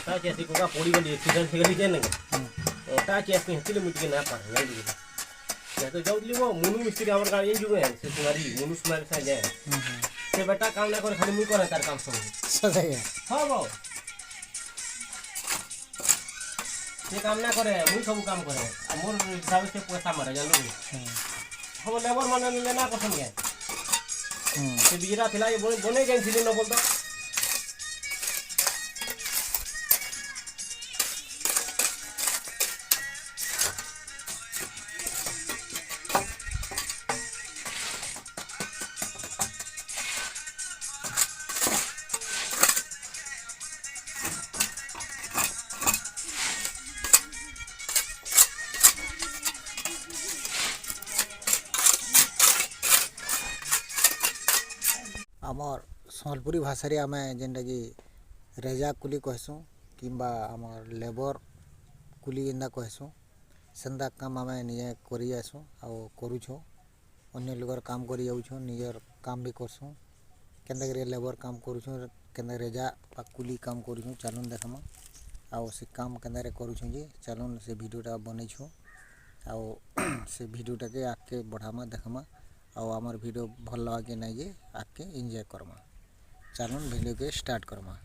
ता चेसी को का पोड़ी गली एक्सीडेंट हो गली जेने ता चेस में हतिले मुझे ना पर नहीं दिले या तो जाऊ दिले वो मुनु मिस्त्री हमर गाड़ी एन जुगे से तुम्हारी मुनु सुमार सा जाए से बेटा काम ना करे खाली मुई करे तार काम सब सही है। हां बो से काम ना करे मुई सब काम करे मोर हिसाब से पैसा मारे जानलो हम लेबर माने लेना कसम है से बिजरा थिला ये बने गई थी न बोलता आमर सम्बलपुरी भाषा रे आमे जेनटा कि रेजा कुली कहसुँ किंबा आमर लेबर कुली एंदा कहसुँ सेंदा काम आमे निजे करी आसुँ आ करूछो अन्य लोगर काम करी जाउछो निजर काम भी करसुँ केंदा करे लेबर काम करूछो केंदा रेजा पा कुली काम करूछो चालून देखमा आ से काम केंदा रे करूछो जी चालून से वीडियोटा बनैछो आ से वीडियोटा के आके बढ़ामा देखमा और आमर वीडियो भल लगा कि नहीं जे आके एंजॉय करमा चलन वीडियो के start Karma.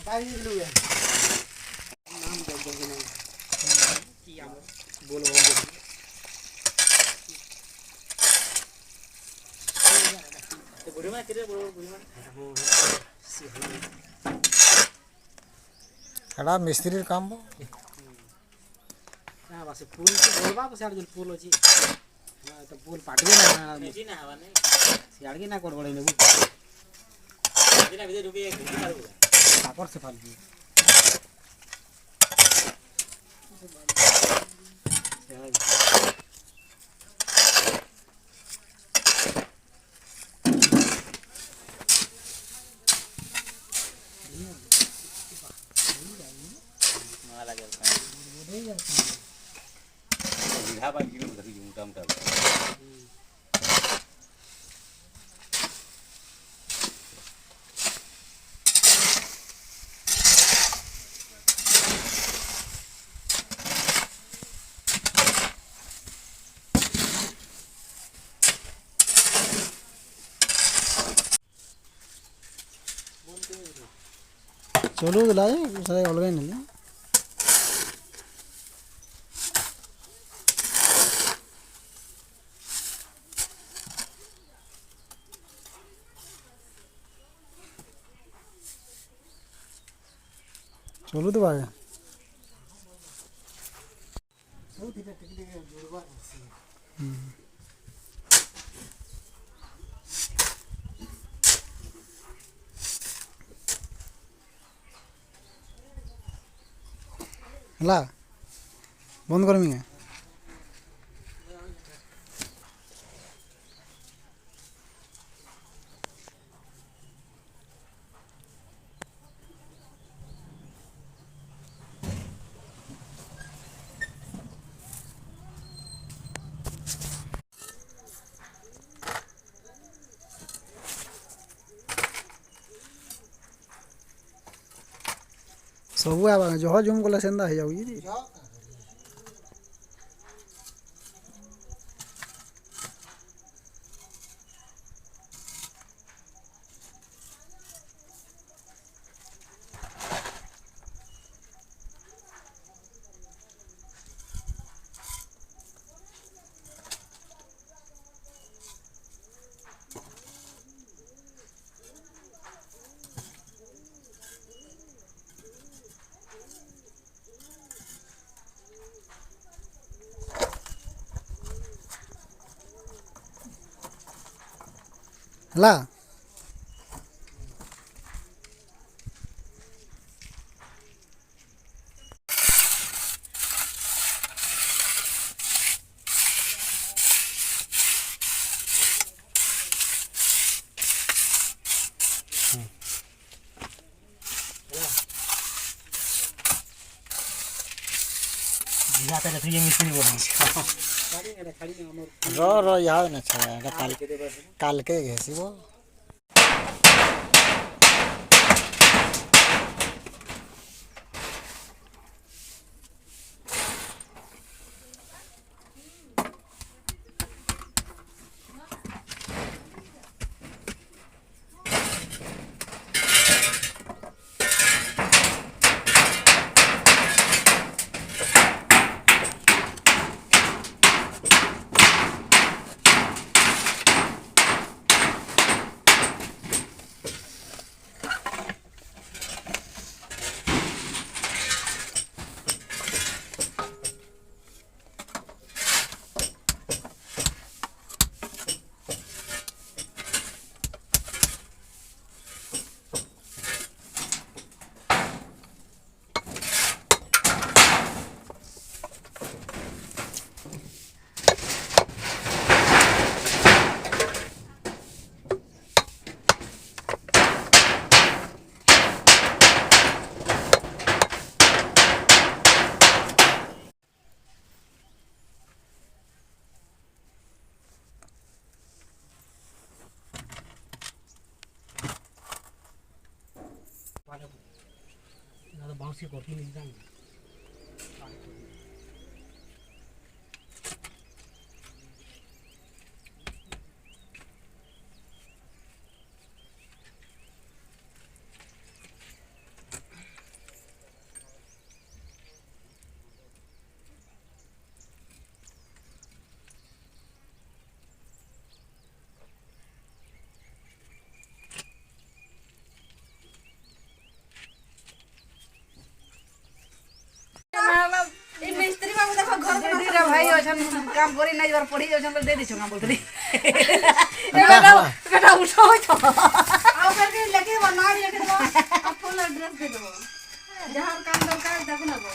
Cái lùi nam dòng dòng này chi âm buồn buồn तो बुढ़ी माँ किधर बुढ़ी माँ एड़ा मिस्त्री काम बो ना बस फूल तो बोलबा बस यार जो फूल होची तो फूल पाटवे ना जी ना हवा नहीं सियाड़ के ना कोड बड़े ने बिना बिदे रुपये एक घंटे मारू कापर से फाल की माला गया बिधा बाकी में धरी मोटा मोटा चलो लाए सारे अलग नहीं चलो तो भाई ला बंद कर मिया सब आवा जह जुम गला सेंदा हो जाऊ जी ହେଲା जिहाते रखी ये मिस्त्री बोल ର ଇହା ନା ଛାଡ଼ ଏଇଟା କାଲକେ ଘେସିବ ना तो बाउंस की कॉफी नहीं जान मिस्त्री बाबू देखो घर में दीदी भाई अछन काम करी नहीं बार पढ़ी अछन तो दे दी छंगा बोलतली बेटा उठो तो आओ करके लेके बना दिया के दो अब फुल एड्रेस दे दो जहां काम दरकार देखो ना वो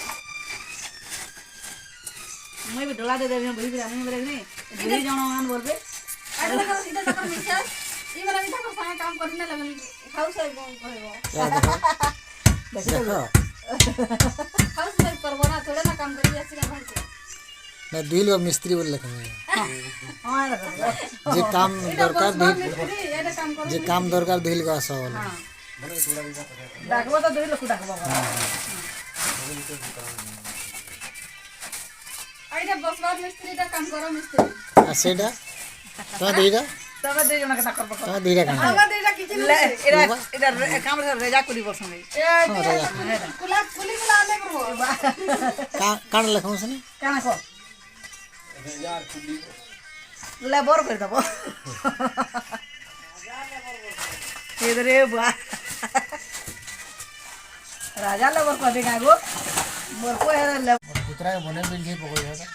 मैं भी डोला दे दे मैं भी रानी मेरे नहीं दीदी जणो मान बोलबे अरे देखो सीधा तक मिक्सर ई वाला भी देखो सारा काम करने लगन हाउस वाइफ कहबो देखो हाउस वाइफ पर बना थोड़े ना काम करी ऐसे ना भाई मैं दुई लोग मिस्त्री बोल रखे हां देखो जे काम दरकार मिस्त्री ये काम करो जे काम दरकार दुई लोग आसा होला डाकबो तो दुई लोग डाकबो आइडा बसवार मिस्त्री दा काम करो मिस्त्री आ सेडा तो दुईटा तबे दुई जना के डाकर पकड़ तो दुईटा काम हम दुईटा किछि ले एरा काम रे रेजा कुली बसन ए कुला कुली कुला आले करबो कान लखौ सने काना को यार कुली लेबर कर दबो इधर रे बा राजा लेबर कर देगा गो मोर को है ले कुतरा के बने बिल जे पकड़ जाता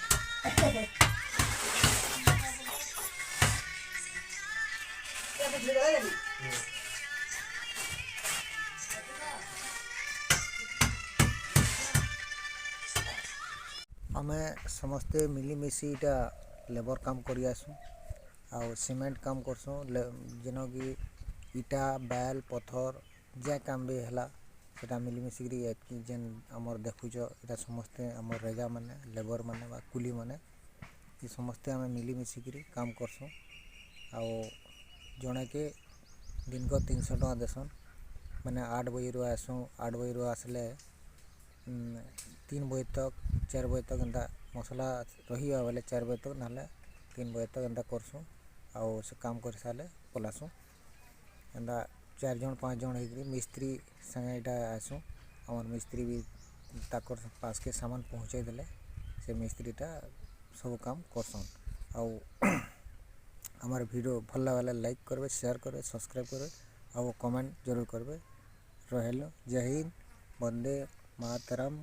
आमे समस्ते मिलीमिशी इटा लेबर काम करी आसु आ सीमेंट काम करसु जेनो कि इटा बैल पत्थर जे काम भी हला सेटा मिलीमिशी जेन आमर देखुच इटा समस्ते आमर रेजा माने लेबर माने बा कुली माने ये समस्ते आमे मिलीमिशी काम करसु आ जड़े के दिन को 300 टका देसन मैंने 8 बजे रू आसू 8 बजे रू आसले 3 बजे तक 4 बजे तक एंता मसला रही बेले 4 बजे तक ना 3 बजे तक एंता करसू आउ से काम कर सारे पलासू एंता 4 जन 5 जन हो मिस्त्री संगे इटा आसू आम मिस्त्री भी ताकर पास के सामान पहुँचे देले से मिस्त्रीटा सब काम करसन आउ हमारे वीडियो भल लगे लाइक करबे शेयर करबे सब्सक्राइब करबे और कमेंट जरूर करबे रहेलो जय हिंद वंदे मातरम।